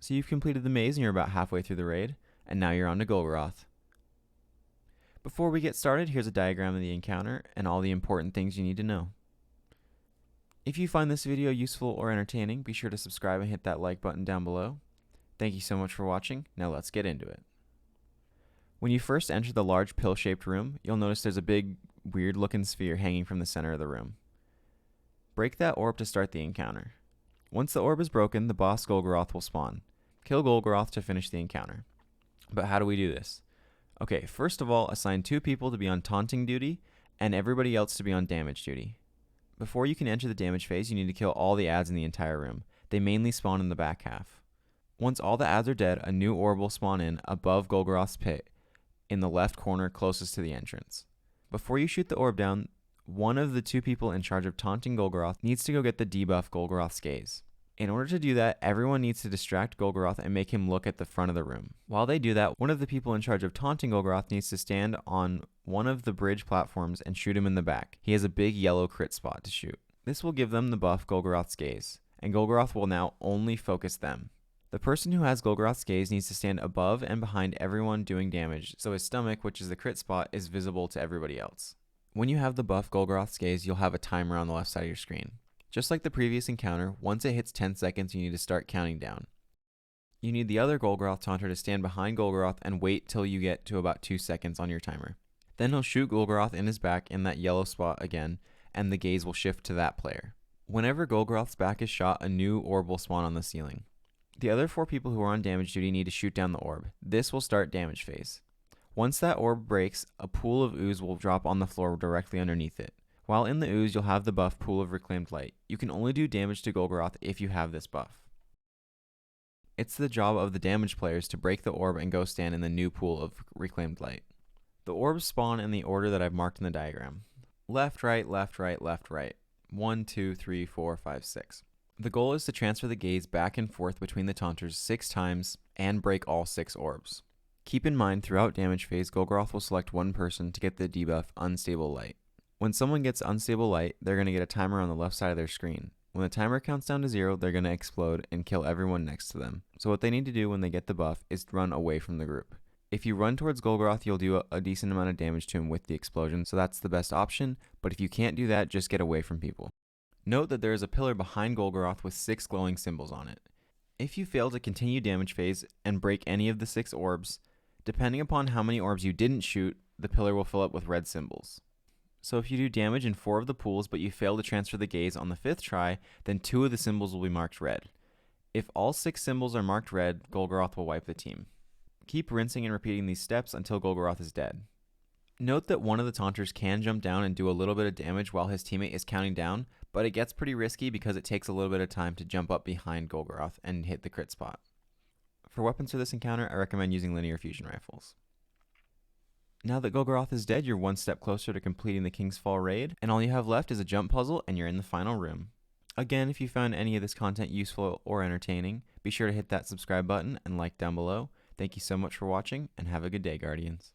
So you've completed the maze and you're about halfway through the raid, and now you're on to Golgoroth. Before we get started, here's a diagram of the encounter and all the important things you need to know. If you find this video useful or entertaining, be sure to subscribe and hit that like button down below. Thank you so much for watching. Now let's get into it. When you first enter the large pill-shaped room, you'll notice there's a big, weird-looking sphere hanging from the center of the room. Break that orb to start the encounter. Once the orb is broken, the boss Golgoroth will spawn. Kill Golgoroth to finish the encounter. But how do we do this? Okay, first of all, assign 2 people to be on taunting duty and everybody else to be on damage duty. Before you can enter the damage phase, you need to kill all the adds in the entire room. They mainly spawn in the back half. Once all the adds are dead, a new orb will spawn in above Golgoroth's pit in the left corner closest to the entrance. Before you shoot the orb down, one of the 2 people in charge of taunting Golgoroth needs to go get the debuff Golgoroth's gaze. In order to do that, everyone needs to distract Golgoroth and make him look at the front of the room. While they do that, one of the people in charge of taunting Golgoroth needs to stand on one of the bridge platforms and shoot him in the back. He has a big yellow crit spot to shoot. This will give them the buff Golgoroth's gaze, and Golgoroth will now only focus them. The person who has Golgoroth's gaze needs to stand above and behind everyone doing damage, so his stomach, which is the crit spot, is visible to everybody else. When you have the buff Golgoroth's gaze, you'll have a timer on the left side of your screen. Just like the previous encounter, once it hits 10 seconds, you need to start counting down. You need the other Golgoroth taunter to stand behind Golgoroth and wait till you get to about 2 seconds on your timer. Then he'll shoot Golgoroth in his back in that yellow spot again, and the gaze will shift to that player. Whenever Golgoroth's back is shot, a new orb will spawn on the ceiling. The other 4 people who are on damage duty need to shoot down the orb. This will start damage phase. Once that orb breaks, a pool of ooze will drop on the floor directly underneath it. While in the ooze, you'll have the buff Pool of Reclaimed Light. You can only do damage to Golgoroth if you have this buff. It's the job of the damage players to break the orb and go stand in the new Pool of Reclaimed Light. The orbs spawn in the order that I've marked in the diagram. Left, right, left, right, left, right. 1, 2, 3, 4, 5, 6. The goal is to transfer the gaze back and forth between the taunters 6 times and break all 6 orbs. Keep in mind, throughout damage phase, Golgoroth will select one person to get the debuff Unstable Light. When someone gets Unstable Light, they're going to get a timer on the left side of their screen. When the timer counts down to 0, they're going to explode and kill everyone next to them. So what they need to do when they get the buff is run away from the group. If you run towards Golgoroth, you'll do a decent amount of damage to him with the explosion, so that's the best option, but if you can't do that, just get away from people. Note that there is a pillar behind Golgoroth with 6 glowing symbols on it. If you fail to continue damage phase and break any of the 6 orbs, depending upon how many orbs you didn't shoot, the pillar will fill up with red symbols. So if you do damage in 4 of the pools but you fail to transfer the gaze on the 5th try, then 2 of the symbols will be marked red. If all 6 symbols are marked red, Golgoroth will wipe the team. Keep rinsing and repeating these steps until Golgoroth is dead. Note that one of the taunters can jump down and do a little bit of damage while his teammate is counting down, but it gets pretty risky because it takes a little bit of time to jump up behind Golgoroth and hit the crit spot. For weapons for this encounter, I recommend using linear fusion rifles. Now that Golgoroth is dead, you're one step closer to completing the King's Fall raid, and all you have left is a jump puzzle and you're in the final room. Again, if you found any of this content useful or entertaining, be sure to hit that subscribe button and like down below. Thank you so much for watching, and have a good day, Guardians.